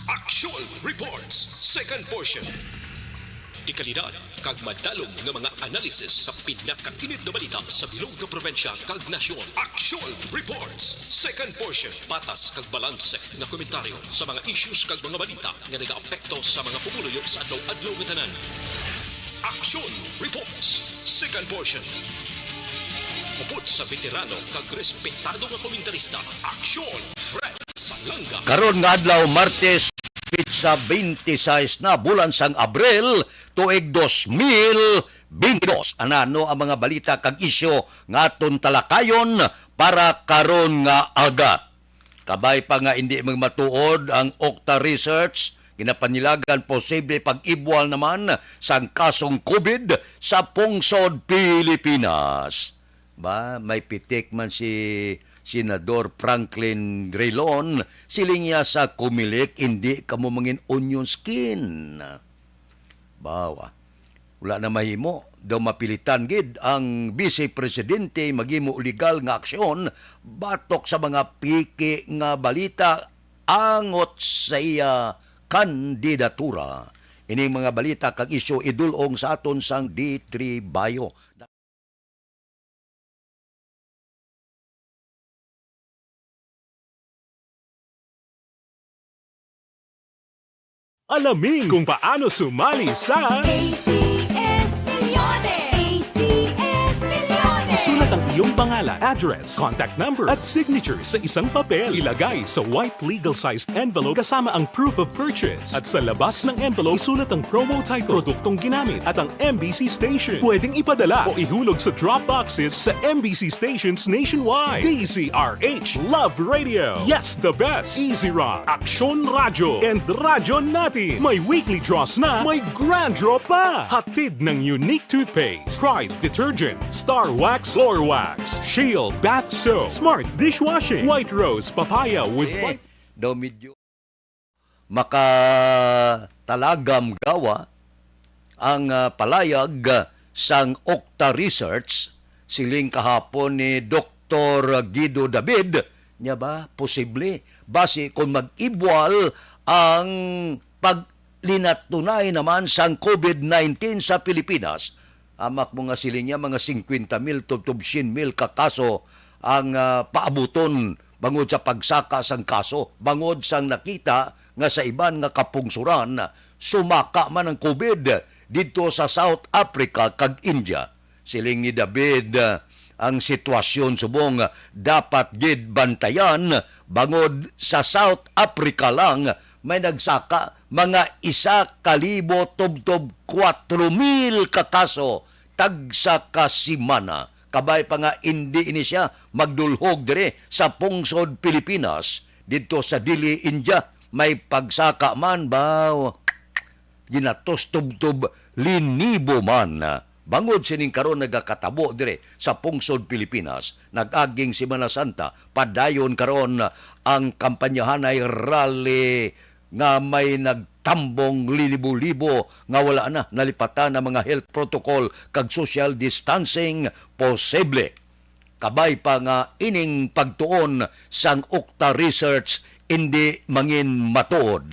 Actual Reports, second portion. Di kalidad, kag madalong nga mga analisis sa pinakainit na balita sa bilog na probensya kag nasyon. Actual Reports, second portion. Patas kag balanse na komentaryo sa mga issues kag mga balita nga nagaapekto sa mga pumuluyo sa adlaw-adlaw nga tanan. Actual Reports, second portion. Upod sa veterano kag respetado nga komentarista. Actual Fred Salanga. Karon nga adlaw Martes sa 26 na bulan sang Abril tuig 2022. Anano ang mga balita kag isyu nga aton talakayon para karon nga aga. Kabay pa nga hindi magmatuod ang Okta Research, ginapanilagan posible pag-ibwal naman sang kasong COVID sa pungsod Pilipinas. Ba, may pitik man si Senador Franklin Drilon, siling niya sa kumilik, hindi ka mo mangin onion skin. Bawa, wala na mahimo. Daw mapilitan gid ang Vice Presidente maghimo legal nga aksyon batok sa mga piki nga balita angot sa iya kandidatura. Ining mga balita kag isyu idulong sa aton sang D3 Bayo. Alamin kung paano sumali sa ACS Millones! ACS Millones! isulat ang iyong pangalan, address, contact number at signature sa isang papel. Ilagay sa white legal-sized envelope kasama ang proof of purchase. At sa labas ng envelope, isulat ang promo title, produktong ginamit at ang MBC station. Pwedeng ipadala o ihulog sa drop boxes sa MBC stations nationwide. DZRH Love Radio. Yes, the best. Easy Rock, Aksyon Radyo, and Radyo Natin. May weekly draws na, may grand draw pa. Hatid ng unique toothpaste, Pride Detergent, Star Wax Floor Wax, Shield Bath Soap, Smart Dishwashing, White Rose Papaya with white... Daw medyo makatalagam gawa ang palayag sang Okta Research siling kahapon ni Dr. Guido David nya ba posible base kung mag-ibwal ang paglinatunay naman sang COVID-19 sa Pilipinas. Amak mga silinya mga 50,000 to 100,000 kakaso ang paabuton bangod sa pagsaka sang kaso, bangod sang nakita nga sa iban nga kapungsuran sumaka man ang COVID dito sa South Africa kag India. Siling ni David ang sitwasyon subong dapat gid bantayan bangod sa South Africa lang may nagsaka mga 1,000 kakaso tagsa kasimana. Kabay pa nga hindi ini siya magdulhog dire sa pungsod Pilipinas dito sa Dili, India. May pagsaka man ba ginatos tub-tub linibo man. Bangod sining karon nagakatabo dire sa pungsod Pilipinas. Nag-aging Semana Santa, padayon karon ang kampanyahanay rally nga may nagtambong libo-libo nga wala na nalipatan ng mga health protocol kag social distancing posible. Kabay pa nga ining pagtuon sang Okta Research hindi mangin matuod.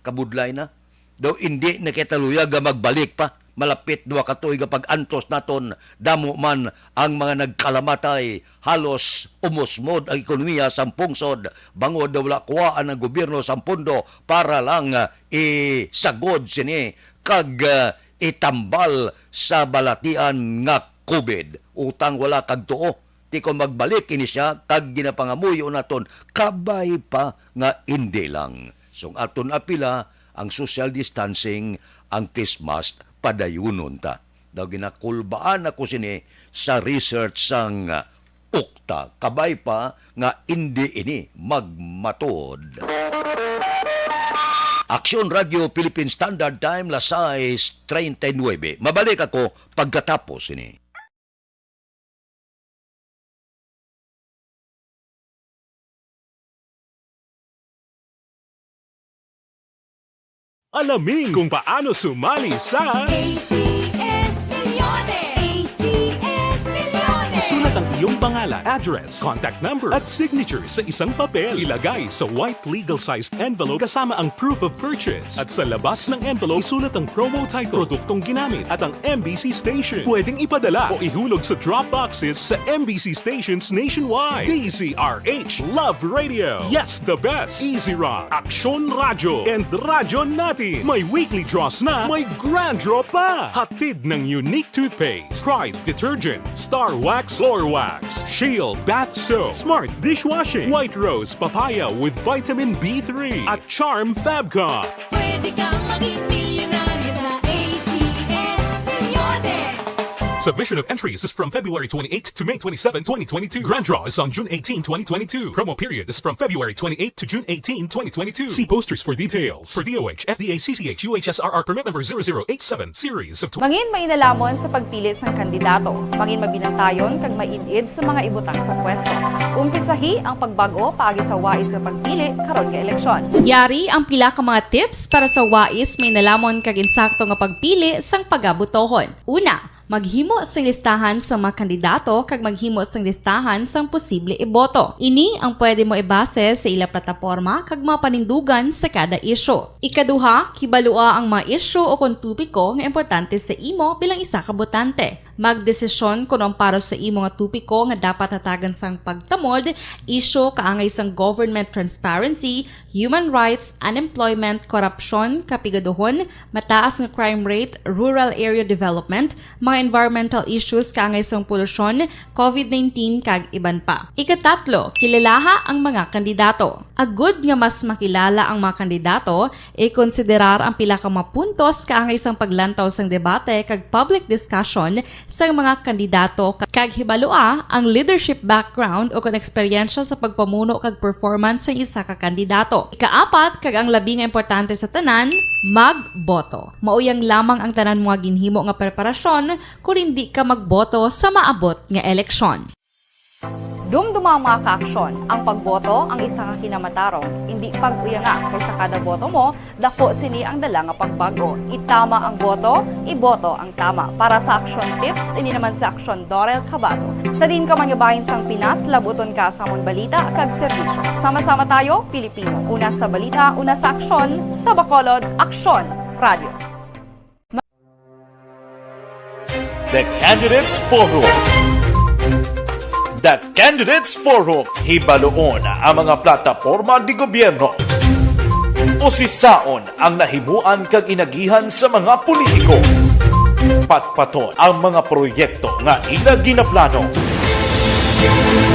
Kabudlay na daw hindi nakitaluyag magbalik pa. Malapit 2 ka tuig kapag antos naton damo man ang mga nagkalamatay, halos umusmod ang ekonomiya sa pungsod, bangod daw wala kuwaan ang gobyerno sa pundo para lang isagod sini kag itambal sa balatian nga COVID. Utang wala kag tuo. Ti ko magbalik ini siya kag ginapangamuyo naton kabay pa nga hindi lang. So aton apila ang social distancing, ang face mask padayunon ta. Daw ginakulbaan ako sini sa research sang Okta. Kabay pa nga hindi ini magmatod. Aksyon Radio Philippine Standard Time, las 6:39. Mabalik ako pagkatapos ini. Alamin kung paano sumali sa ACS Millones! ACS Millones! isulat isulat ang iyong pangalan, address, contact number at signature sa isang papel. Ilagay sa white legal-sized envelope kasama ang proof of purchase. At sa labas ng envelope, isulat ang promo title, produktong ginamit at ang MBC station. Pwedeng ipadala o ihulog sa drop boxes sa MBC stations nationwide. DZRH Love Radio. Yes, the best. Easy Rock, Aksyon Radyo, and Radyo Natin. May weekly draws na, may grand draw pa. Hatid ng unique toothpaste, Pride Detergent, Star Wax Floor Wax, Shield Bath Soap, Smart Dishwashing, White Rose Papaya with Vitamin B3, at Charm Fabcon. Pwede kang maging milyonaryo sa ACS Milyones. Submission of entries is from February 28 to May 27, 2022. Grand draw is on June 18, 2022. Promo period is from February 28 to June 18, 2022. See posters for details. For DOH, FDA, CCH, UHSRR permit number 0087 series of Mangin may nalamon sa pagpili sang kandidato. Mangin mabinantayon kag mainid sa mga ibutang sa pwesto. Umpisahi ang pagbago paagi sa wais sa pagpili karon nga eleksyon. Yari ang pila ka mga tips para sa wais may nalamon kag insakto nga pagpili sang pagabutohon. Una, maghimo sang listahan sa mga kandidato kag maghimo sang listahan sang posible iboto. Ini ang pwede mo ibase sa ila plataporma kag mga panindugan sa kada isyu. Ikaduha, kibalua ang mga isyu o kung tupiko nga importante sa imo bilang isa ka botante. Magdesisyon kung ang para sa imo nga tupiko nga dapat hatagan sang pagtamod, isyu kaangay sang government transparency, human rights, unemployment, korupsyon, kapigaduhon, mataas nga crime rate, rural area development, mga environmental issues kaangay sang polusyon, COVID-19 kag iban pa. Ikatatlo, kilalaha ang mga kandidato. Agud nga mas makilala ang mga kandidato, i-konsiderar ang pila ka mga puntos kaangay sang paglantaw sang debate kag public discussion sa mga kandidato kag hibalua ang leadership background o kung eksperyensya sa pagpamuno kag performance sa isa ka kandidato. Ikaapat kag ang labi nga importante sa tanan, magboto. Mauyang lamang ang tanan mga ginhimo nga preparasyon kung hindi ka magboto sa maabot nga eleksyon. Dumduma ang mga kaaksyon. Ang pagboto ang isa nga kinamatarong. Hindi pag-uya nga kaysa kada boto mo, dako sini ang dala nga pagbago. Itama ang boto, iboto ang tama. Para sa action tips, ini naman sa action Dorel Cabato. Sa din ka manyabahin sang Pinas, labuton ka sa amon balita kag serbisyo. Sama-sama tayo, Pilipino. Una sa balita, una sa aksyon, sa Bacolod, Aksyon Radio. The Candidates Forum. The Candidates Forum, hibaluon ang mga plataporma di gobyerno. Usisaon ang nahimuan kag inagihan sa mga politiko. Patpaton ang mga proyekto nga ila ginaplano.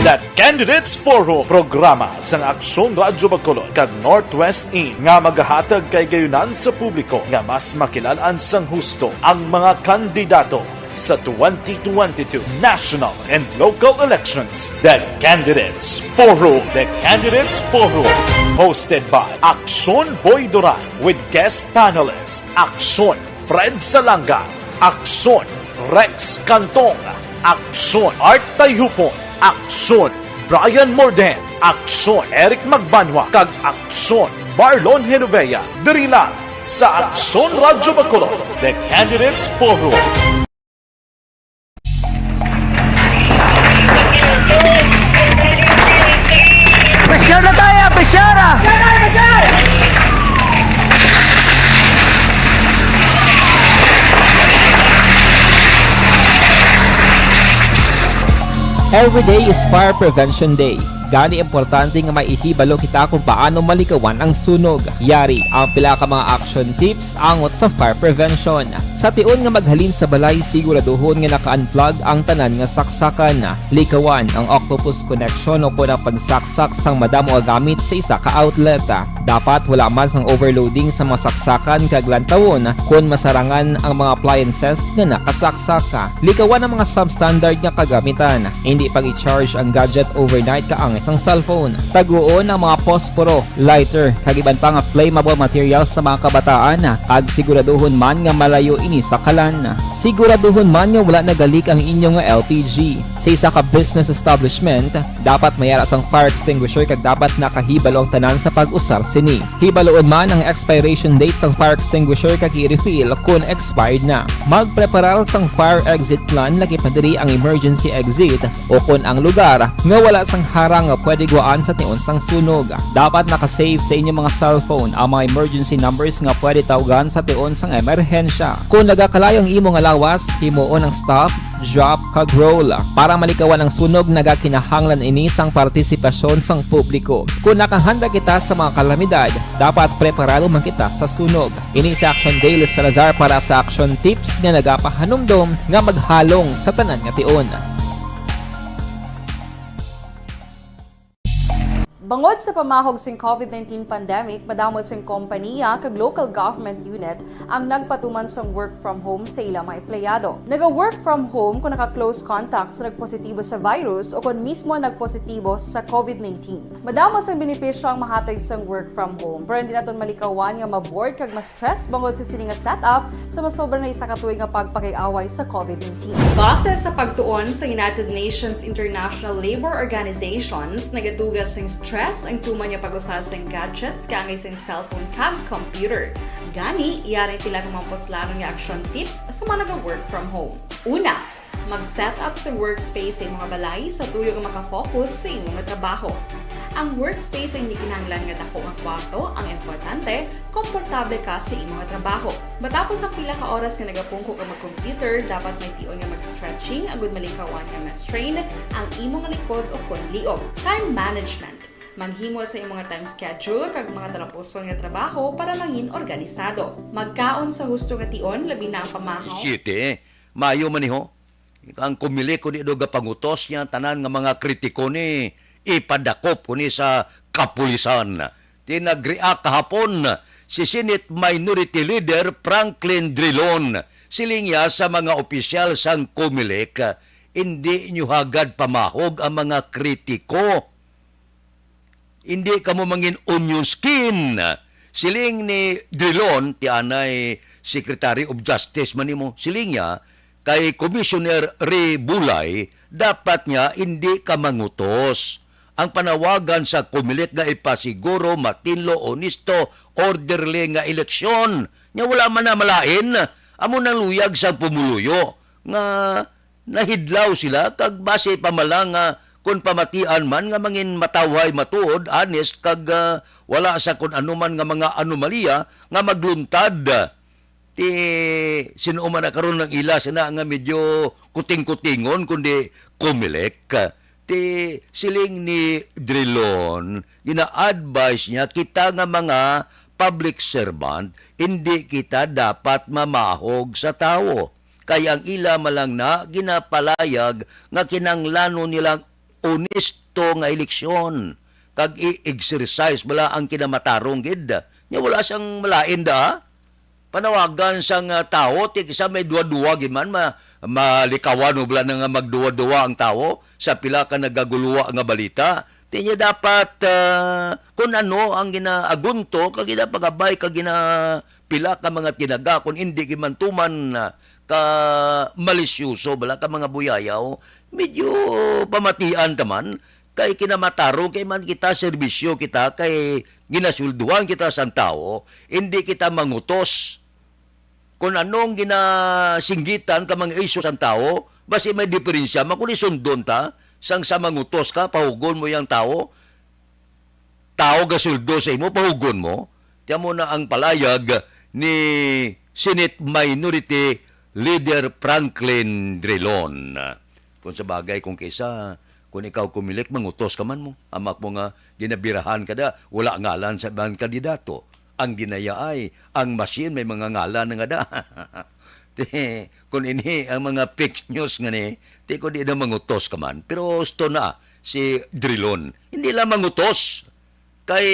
The Candidates Forum, programa sang Aksyon Radyo Bacolod kag Northwest In nga magahatag kay gayunan sa publiko nga mas makilalaan sang husto ang mga kandidato sa 2022 national and local elections. The Candidates Forum. The Candidates Forum. Hosted by Aksyon Boy Duran with guest panelists Aksyon Fred Salanga, Aksyon Rex Cantong, Aksyon Art Tayhupon, Aksyon Brian Morden, Aksyon Eric Magbanwa, kag Aksyon Marlon Genovea. Diri lang sa Aksyon Radyo Bacolod. The Candidates Forum. Besyara tayo! Besyara! Every day is Fire Prevention Day. Gani importante nga maihibalo kita kung paano malikawan ang sunog. Yari ang pila ka mga action tips angot sa fire prevention. Sa tiun nga maghalin sa balay, siguraduhon nga naka-unplug ang tanan nga saksakan. Likawan ang octopus connection o kung ang pagsaksak sang madamo nga gamit sa isa ka outlet. Dapat wala man sang overloading sa mga saksakan kag lantawon kung masarangan ang mga appliances nga nakasaksaka. Likawan ang mga substandard nga kagamitan. Hindi pag i-charge ang gadget overnight kaangay isang cellphone. Taguon ang mga posporo, lighter, kag iban pa nga flammable materials sa mga kabataan, kag siguraduhon man nga malayo ini sa kalan. Siguraduhon man nga wala nagalik ang inyong nga LPG. Sa isa ka business establishment, dapat mayara sang fire extinguisher kag dapat nakahibalo ang tanan sa pag-usar sini. Hibaloon man ang expiration date sang fire extinguisher kag i-refill kung expired na. Magpreparar sang fire exit plan lagi padiri ang emergency exit o kung ang lugar nga wala sang harang nga pwede guaan sa tiun sang sunog. Dapat nakasave sa inyong mga cellphone ang mga emergency numbers nga pwede tawagan sa tiun sang emerhensya. Kung nagakalayo ang imong lawas, himuon ang stop, drop, kag roll para malikawan ang sunog nagakinahanglan ini sang partisipasyon sang publiko. Kung nakahanda kita sa mga kalamidad, dapat preparado man kita sa sunog. Ini sa Action Daily Salazar para sa Action Tips nga nagapahanumdom nga maghalong sa tanan nga tion. Bangod sa pamahog sing COVID-19 pandemic, madamo sing kompanya kag local government unit ang nagpatuman sang work from home sa ilang mga empleyado. Naga-work from home kung naka-close contact sa nagpositibo sa virus o kung mismo nagpositibo sa COVID-19. Madamo sang benepisyo ang mahatag sang work from home, pero hindi naton malikawan nga maboard kag ma-stress bangod sa sini nga setup sa masobra na isa ka tuig nga pagpakiaway sa COVID-19. Base sa pagtuon sa United Nations International Labor Organizations, nagatugas sing stress ang tuman niya pag-usar sa gadgets kaangay sa cellphone kag computer. Gani, iyari tila ng mga poslano nga action tips sa mga nag-work from home. Una, mag-set up sa workspace sa mga balay sa tuyo nga makafocus sa imong trabaho. Ang workspace ay hindi kinahanglan nga dako nga kwarto, ang importante, komportable ka sa imong trabaho. Matapos ang pila ka oras nga nagapungko ka mag-computer, dapat may tion nga mag-stretching agud malikawan nga ma-strain ang imong likod o kon liog. Time management. Maghimo sa imong time schedule kag mga talapuson nga trabaho para mangin organisado. Magkaon sa husto nga tion labi na ang pamahaw. Siyete, mayo man niho. Ang kumili ko ni Doga pangutos niya, tanan nga mga kritiko ni ipadakop ko ni sa kapulisan. Tinag-react kahapon si Senate Minority Leader Franklin Drilon. Siling niya sa mga opisyal sang Comelec, hindi nyo hagad pamahog ang mga kritiko. Hindi ka mo mangin onion skin. Siling ni Drilon, ti anay Secretary of Justice man nimo, siling niya, kay Commissioner Ray Bulay, dapat niya hindi ka mangutos. Ang panawagan sa Comelec nga ipasiguro, matinlo, honesto, orderly nga eleksyon. Nya wala man na malain, amo nang luyag sa pumuluyo. Nga nahidlaw sila, kag base pamalang kung pamatian man nga mangin matawhay matuod, honest, kag wala sa kung anuman nga mga anomalya nga magluntad. Ti sino man na karon ng ila sina nga medyo kuting-kutingon kundi Comelec. Ti siling ni Drilon, ina-advise niya kita nga mga public servant, hindi kita dapat mamahog sa tao. Kaya ang ila malang na ginapalayag nga kinanglano nilang honesto nga eleksyon. Kag i-exercise bala ang kinamatarong gid. Nya wala siyang malain da. Panawagan sang tao, ti isa may duwa-duwa giman malikawan mo bala nga magduwa-duwa ang tao sa pila ka nagaguluwa nga balita. Ti niya dapat kung ano ang ginaagunto kag ginapagabay kag pila ka mga tinaga kung hindi gimantuman ka malisyoso bala ka mga buyayaw, medyo pamatian taman kay kinamatarong kay man kita serbisyo kita kay ginasulduhan kita sa tao, hindi kita mangutos kung anong ginasinggitan ka mga isyo sa tao, basi may diferensya makuni sundon ta sang sa mangutos ka pahugon mo yang tao gasuldo sa imo pahugon mo. Tiyan mo na ang palayag ni Senate Minority Leader Franklin Drilon. Kung sa bagay, kung kaysa, kung ikaw Comelec, mangutos ka man mo. Amak mo nga, ginabirahan ka da, wala ngalan sa mga kandidato. Ang ginaya ay, ang machine may mga ngalan nga da. Kung ini, ang mga fake news nga ni, kung di na mangutos ka man. Pero sto na, si Drilon, hindi lang mangutos. Kay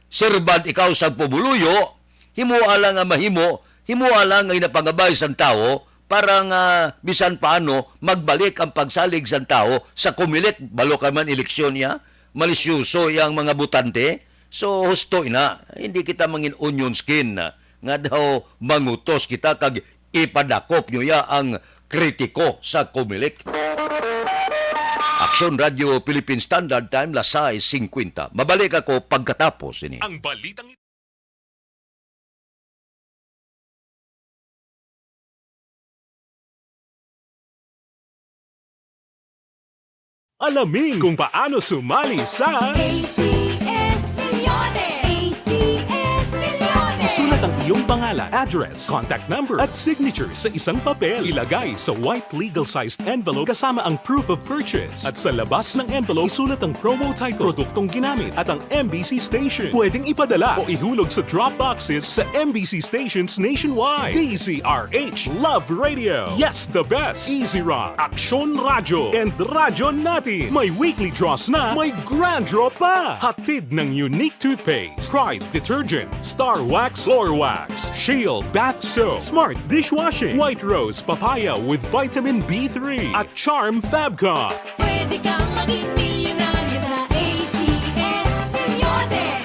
servant ikaw sa pumuluyo, himuala nga mahimo, himuala nga inapangabay sa tao, para nga bisan paano magbalik ang pagsalig sa tao sa Comelec, balo ka man eleksyon niya, malisyoso yang mga butante. So husto ina, hindi kita mangin onion skin nga daw mangutos kita kag ipadakop nyo ya ang kritiko sa Comelec. Aksyon Radio Philippine Standard Time, las 6:50. Mabalik ako pagkatapos ini. Ang balitang alamin kung paano sumali sa ACS-Milyones! ACS-Milyones! isulat ang iyong pangalan, address, contact number at signature sa isang papel. Ilagay sa white legal-sized envelope kasama ang proof of purchase. At sa labas ng envelope, isulat ang promo title, produktong ginamit at ang MBC station. Pwedeng ipadala o ihulog sa drop boxes sa MBC stations nationwide. DZRH, Love Radio. Yes, the best. Easy Rock, Aksyon Radio, and Radyo Natin. May weekly draws na, may grand draw pa. Hatid ng unique toothpaste, Pride Detergent, Star Wax Floor Wax, Shield Bath Soap, Smart Dishwashing, White Rose Papaya with Vitamin B3, at Charm Fabcon. Pwede kang maging milyonaryo sa ACS-Milyones!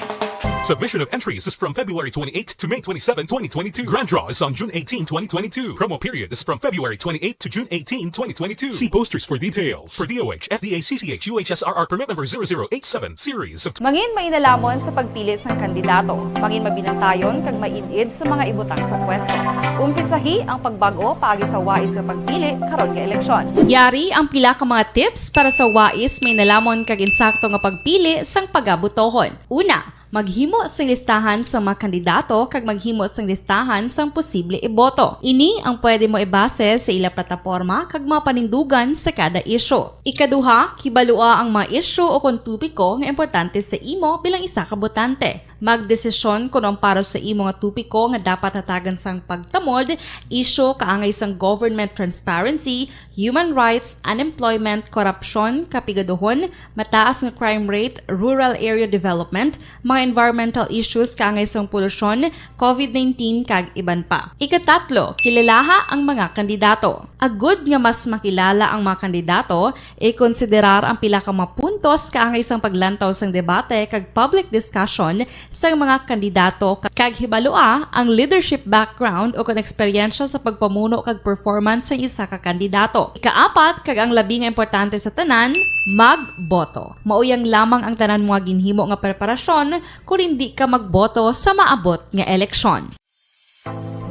Submission of entries is from February 28 to May 27, 2022. Grand draw is on June 18, 2022. Promo period is from February 28 to June 18, 2022. See posters for details. For DOH, FDA, CCH, UHSRR permit number 0087, series of Mangin mainalamon sa pagpili ng kandidato. Mangin mabinantayon kag mainid sa mga ibutang sa pwesto. Umpisahi ang pagbago paagi sa wais sa pagpili karon nga eleksyon. Yari ang pila ka mga tips para sa wais may nalamon kag insakto nga pagpili sang pagabutohon. Una, maghimo sang listahan sa mga kandidato kag maghimo sang listahan sang posible iboto. Ini ang pwede mo ibase sa ila plataporma kag mga panindugan sa kada issue. Ikaduha, kibalua ang mga issue o kung tupiko nga importante sa imo bilang isa ka botante. Magdesisyon kung ang para sa imo nga tupiko nga dapat hatagan sang pagtamod, issue kaangay sang government transparency, human rights, unemployment, korupsyon, kapigaduhon, mataas nga crime rate, rural area development, mga environmental issues kaangay sang polusyon, COVID-19 kag iban pa. Ikatatlo, kilalaha ang mga kandidato. Agud nga mas makilala ang mga kandidato, i-konsiderar ang pila ka mga puntos kaangay sang paglantaw sang debate kag public discussion sa mga kandidato kag hibalua ang leadership background o kung eksperyensya sa pagpamuno kag performance sa isa ka kandidato. Ikaapat, kag ang labi nga importante sa tanan, magboto. Mauyang lamang ang tanan mga ginhimo nga preparasyon kung hindi ka magboto sa maabot nga eleksyon.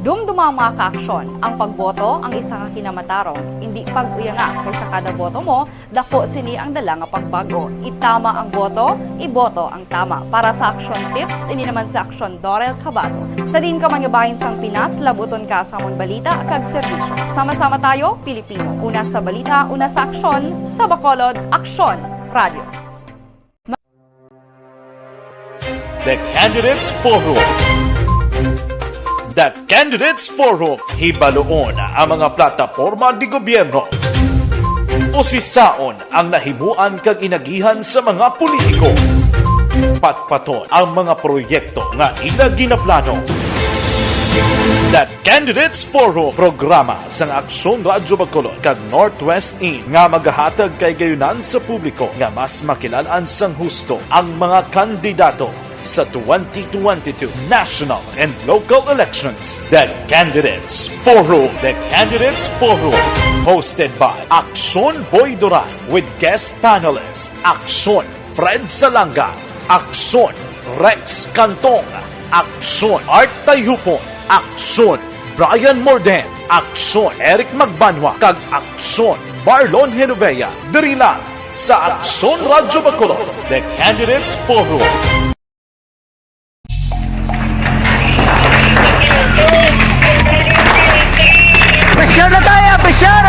Dumduma ang mga kaaksyon. Ang pagboto ang isa nga kinamatarong. Hindi pag-uyanga kaysa kada boto mo, dako sini ang dala nga pagbago. Itama ang boto, iboto ang tama. Para sa action tips, ini naman sa aksyon Dorel Cabato. Sa din ka manyabahin sang Pinas, labuton ka sa amon balita kag serbisyo. Sama-sama tayo, Pilipino. Una sa balita, una sa aksyon, sa Bacolod, Aksyon Radio. The Candidates Forum. The Candidates Forum, hibaloon ang mga plataporma di gobyerno. Usisaon ang nahimuan kag inagihan sa mga politiko. Patpaton ang mga proyekto nga ila ginaplano. The Candidates Forum, programa sang Aksyon Radyo Bacolod kag Northwest In nga magahatag kay gayunan sa publiko nga mas makilalaan sang husto ang mga kandidato sa 2022 national and local elections. The Candidates Forum. The Candidates Forum. Hosted by Aksyon Boy Duran with guest panelist Aksyon Fred Salanga, Aksyon Rex Cantong, Aksyon Art Tayupon, Aksyon Brian Morden, Aksyon Eric Magbanwa, kag Aksyon Marlon Genovea. Diri lang sa Aksyon Radyo Bacolod. The Candidates Forum. Pressure na tayo, pressure!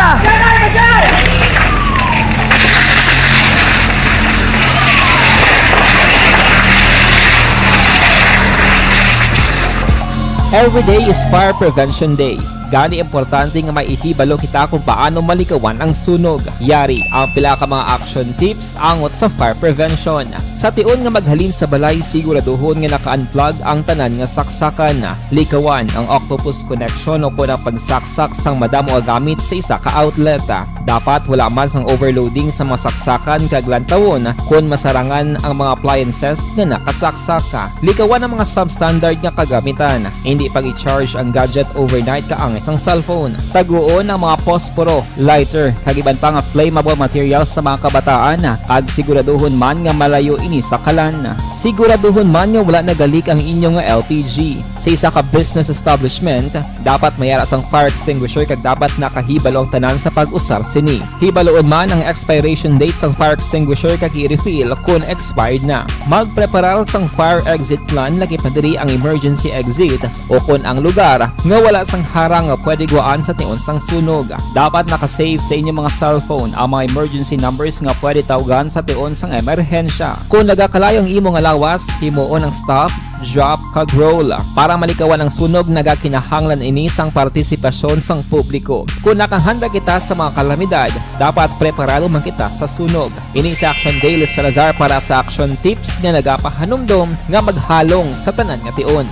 Every day is Fire Prevention Day. Gani importante nga maihibalo kita kung paano malikawan ang sunog. Yari ang pila ka mga action tips angot sa fire prevention. Sa tion nga maghalin sa balay, siguraduhon nga naka-unplug ang tanan nga saksakan. Likawan ang octopus connection o kung pagsaksak sang madamo gamit sa isa ka outlet. Dapat wala man sang overloading sa masaksakan kag lantawon kun masarangan ang mga appliances nga nakasaksaka. Likawan ang mga substandard nga kagamitan. Hindi pag i-charge ang gadget overnight kaang isang cellphone. Taguon ang mga posporo, lighter, kag iban pa nga flammable materials sa mga kabataan ag siguraduhon man nga malayo ini sa kalan. Siguraduhon man nga wala nagalik ang inyong nga LPG. Sa isa ka business establishment, dapat mayara sang fire extinguisher kag dapat nakahibalo ang tanan sa pag-usar sini. Hibaloon man ang expiration date sang fire extinguisher kag i-refill kung expired na. Magpreparar sang fire exit plan lagi padiri ang emergency exit o kung ang lugar nga wala sang harang nga pwede guaan sa tion sang sunog. Dapat nakasave sa inyong mga cellphone ang mga emergency numbers nga pwede tawagan sa tion sang emerhensya. Kung nagakalayo ang imo nga lawas, himuon ang stop, drop kag roll para malikawan ang sunog nagakinahanglan ini sang partisipasyon sang publiko. Kung nakahanda kita sa mga kalamidad, dapat preparado man kita sa sunog. Ini sa Action Daily Salazar para sa action tips nga nagapahanumdom nga maghalong sa tanan nga tion.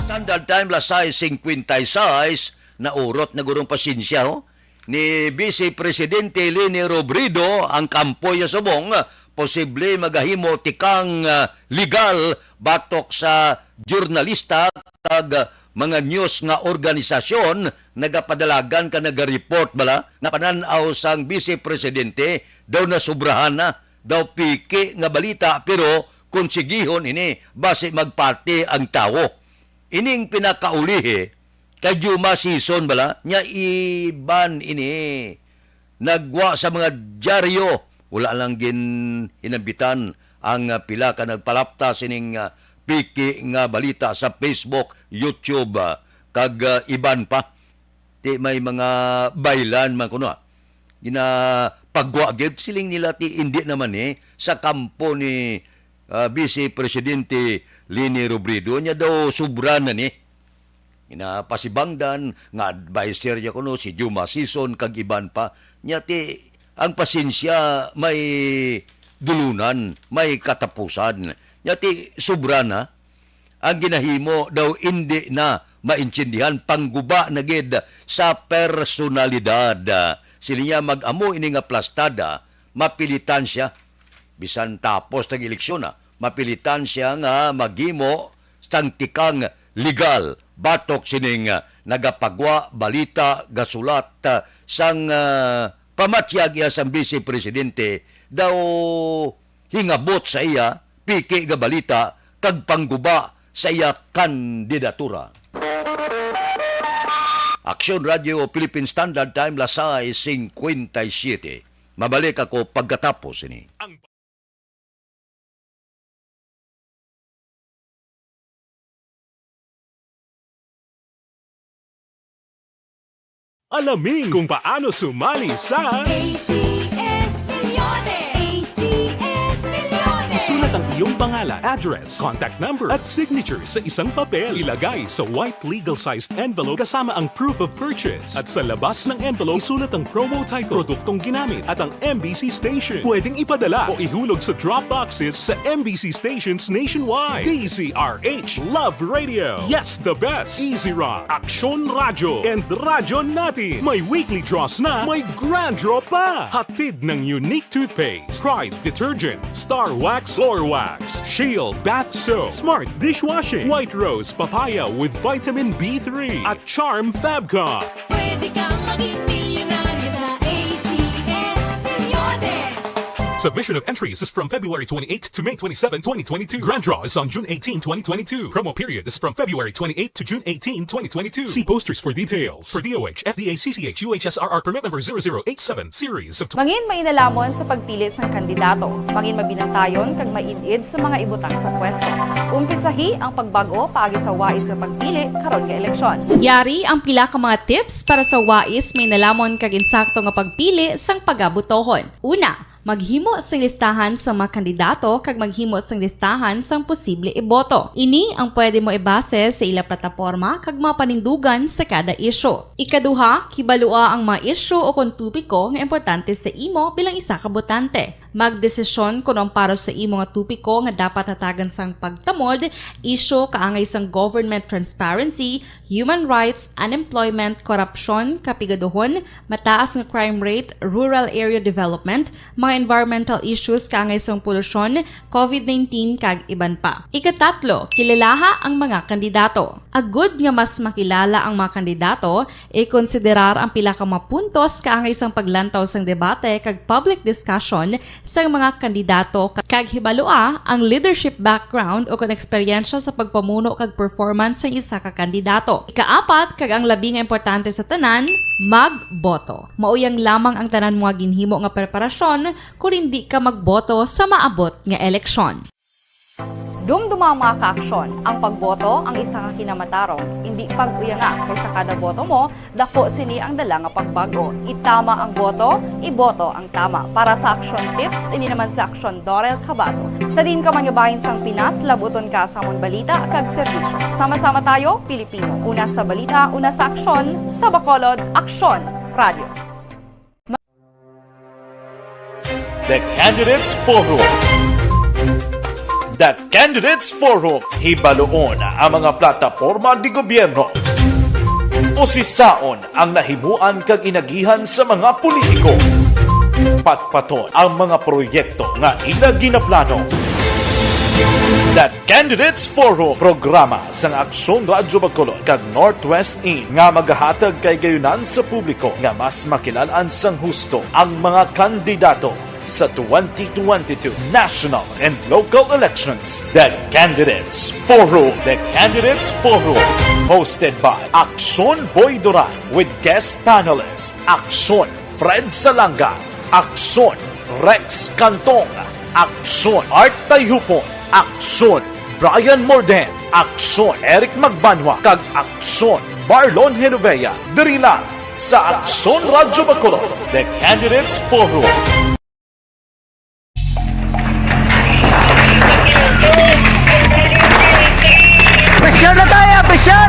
Standard time lasay 56 na urot na gurong pasensya ni Vice Presidente Leni Robredo ang kampoy sa subong posible magahimo tikang legal batok sa jurnalista kag mga news nga organisasyon nagapadalagan ka nagareport bala na pananaw sang Vice Presidente daw na sobrahan na daw piki nga balita pero konsigihon ini base magparte ang tao. Ining pinakaulihi kay Juma season bala nya iban ini nagwa sa mga dyaryo. Wala lang gin inambitan ang pila ka nagpalapta sining piki nga balita sa Facebook, YouTube, kag iban pa. Ti may mga baylan man kuno. Gina pagwa gid siling nila ti indi naman sa kampo ni Vice Presidente Leni Robredo nya daw sobra na ni. Gina pasibangdan nga adviser ya kuno si Juma Season kag iban pa. Nya ti ang pasensya may dulunan, may katapusan. Yati sobra na, ang ginahimo daw hindi na maintindihan pangguba na gid sa personalidad. Sila niya mag-amo ini nga plastada, mapilitan siya, bisan tapos ng eleksyon mapilitan siya nga maghimo sang tikang legal. Batok sining nagapagwa, balita, gasulat, sang pamatyag iya sa Vice Presidente daw hingabot sa iya piki nga balita kag pangguba sa iya kandidatura. Aksyon Radio Philippine Standard Time lasay 57. Mabalik ako pagkatapos ini. Alamin kung paano sumali sa ACS Millones! ACS Millones! Isulat ang iyong pangalan, address, contact number at signature sa isang papel. Ilagay sa white legal-sized envelope kasama ang proof of purchase. At sa labas ng envelope, isulat ang promo title, produktong ginamit at ang MBC station. Pwedeng ipadala o ihulog sa drop boxes sa MBC stations nationwide. DZRH Love Radio. Yes, the best. Easy Rock, Aksyon Radio, and Radyo Natin. May weekly draws na, may grand draw pa. Hatid ng unique toothpaste, Pride Detergent, Star Wax Floor Wax, Shield Bath Soap, Smart Dishwashing, White Rose Papaya with Vitamin B3, at Charm Fabcon. Pwede kang maging milyonaryo sa ACS Millones! Submission of entries is from February 28 to May 27, 2022. Grand draw is on June 18, 2022. Promo period is from February 28 to June 18, 2022. See posters for details. For DOH, FDA, CCH, UHSRR permit number 0087, series of... Mangin mainalamon sa pagpili ng kandidato. Mangin mabinantayon kag mainid sa mga ibutang sa pwesto. Umpisahi ang pagbago paagi sa wais sa pagpili karon nga eleksyon. Yari ang pila ka mga tips para sa wais may nalamon kag insakto nga pagpili sang pagabutohon. Una, maghimo sang listahan sa mga kandidato kag maghimo sang listahan sang posible iboto. Ini ang pwede mo ibase sa ila plataporma kag mga panindugan sa kada isyu. Ikaduha, kibalua ang mga isyu o kung tupiko nga importante sa imo bilang isa ka botante. Magdesisyon kung ang para sa imo nga tupiko nga dapat hatagan sang pagtamod, isyu kaangay sang government transparency, human rights, unemployment, korupsyon, kapigaduhon, mataas nga crime rate, rural area development, mga environmental issues kaangay sang polusyon, COVID-19 kag iban pa. Ikatatlo, kilalaha ang mga kandidato. Agud nga mas makilala ang mga kandidato, i-konsiderar ang pila ka mga puntos kaangay sang paglantaw sang debate kag public discussion sa mga kandidato kag hibalua ang leadership background o kung eksperyensya sa pagpamuno kag performance sa isa ka kandidato. Ikaapat kag ang labi nga importante sa tanan, magboto. Mauyang lamang ang tanan mga ginhimo nga preparasyon kung hindi ka magboto sa maabot nga eleksyon. Dumduma ang mga kaaksyon. Ang pagboto ang isa ka kinamatarong. Hindi pag-uyanga kaysa kada boto mo, dako sini ang dala nga pagbago. Itama ang boto, iboto ang tama. Para sa action tips, ini naman sa action Dorel Cabato. Sa din ka manyabahin sang Pinas, labuton ka sa amon balita kag serbisyo. Sama-sama tayo, Pilipino. Una sa balita, una sa aksyon, sa Bacolod, Aksyon Radio. The Candidates Forum. The Candidates Forum, hibaloon ang mga plataporma di gobyerno. Usisaon ang nahimuan kag inagihan sa mga politiko. Patpaton ang mga proyekto nga ila ginaplano. The Candidates Forum, programa sang Aksyon Radyo Bacolod kag Northwest In nga magahatag kay gayunan sa publiko nga mas makilalaan sang husto ang mga kandidato sa 2022 national and local elections. The Candidates Forum. The Candidates Forum. Hosted by Aksyon Boy Duran with guest panelist Aksyon Fred Salanga, Aksyon Rex Cantong, Aksyon Art Tayhupon, Aksyon Brian Morden, Aksyon Eric Magbanwa, kag Aksyon Marlon Genovea. Diri lang sa Aksyon Radyo Bacolod. The Candidates Forum. Pressure na tayo, pressure!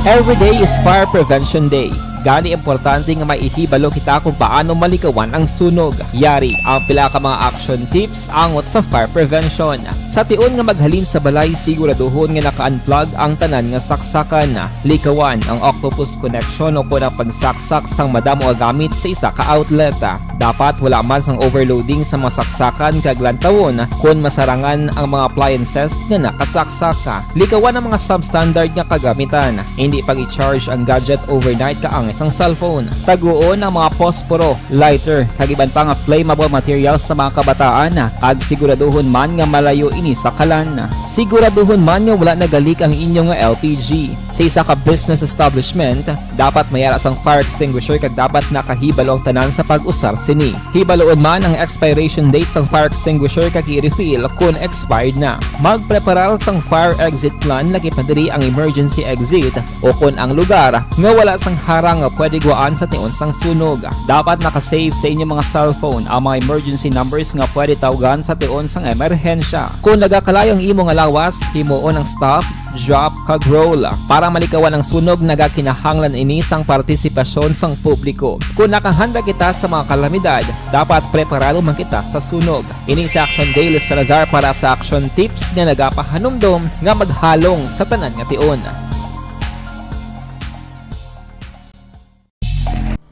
Every day is Fire Prevention Day. Gani importante nga maihibalo kita kung paano malikawan ang sunog. Yari ang pila ka mga action tips angot sa fire prevention. Sa tion nga maghalin sa balay, siguraduhon nga naka-unplug ang tanan nga saksakan. Likawan ang octopus connection o kung ang pagsaksak sang madamo nga gamit sa isa ka outlet. Dapat wala man sang overloading sa mga saksakan kag lantawon kung masarangan ang mga appliances nga nakasaksaka. Likawan ang mga substandard nga kagamitan. Hindi pag i-charge ang gadget overnight kaang isang cellphone. Taguon ang mga posporo, lighter, kag iban pa nga flammable materials sa mga kabataan. Ag siguraduhon man nga malayo ini sa kalan. Siguraduhon man nga wala nagalik ang inyong LPG. Sa isa ka business establishment, dapat mayara sang fire extinguisher kag dapat nakahibalo ang tanan sa pag-usar sini. Hibaloon man ang expiration date sang fire extinguisher kag i-refill kung expired na. Magpreparar sang fire exit plan lagi pa diri ang emergency exit o kung ang lugar nga wala sang harang nga pwede guaan sa tion sang sunog. Dapat nakasave sa inyong mga cellphone ang mga emergency numbers nga pwede tawagan sa tion sang emerhensya. Kung nagakalayo ang imong lawas, himuon ang stop, drop, kag roll. Para malikawan ang sunog, nagakinahanglan ini sang partisipasyon sang publiko. Kung nakahanda kita sa mga kalamidad, dapat preparado man kita sa sunog. Ini sa Action Daily Salazar para sa action tips nga nagapahanumdom nga maghalong sa tanan nga tion.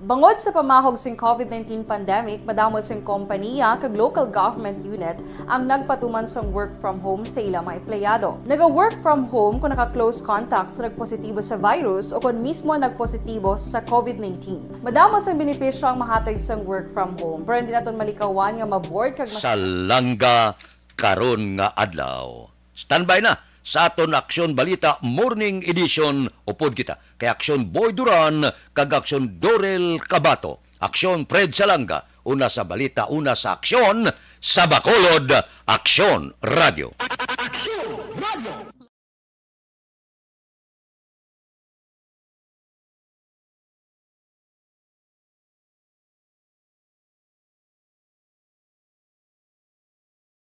Bangod sa pamahog sing COVID-19 pandemic, madamo sing kompanya kag local government unit ang nagpatuman sang work from home sa ilang mga empleyado. Naga-work from home kung naka-close contact sa nagpositibo sa virus o kung mismo nagpositibo sa COVID-19. Madamo sang benepisyo ang mahatag sang work from home, pero hindi naton malikawan nga maboard kag Salanga karon nga adlaw. Standby na sa aton Aksyon Balita Morning Edition. Upod kita kay Aksyon Boy Duran kag Aksyon Dorel Cabato. Aksyon Fred Salanga. Una sa balita, una sa aksyon, sa Bacolod, Aksyon Radio.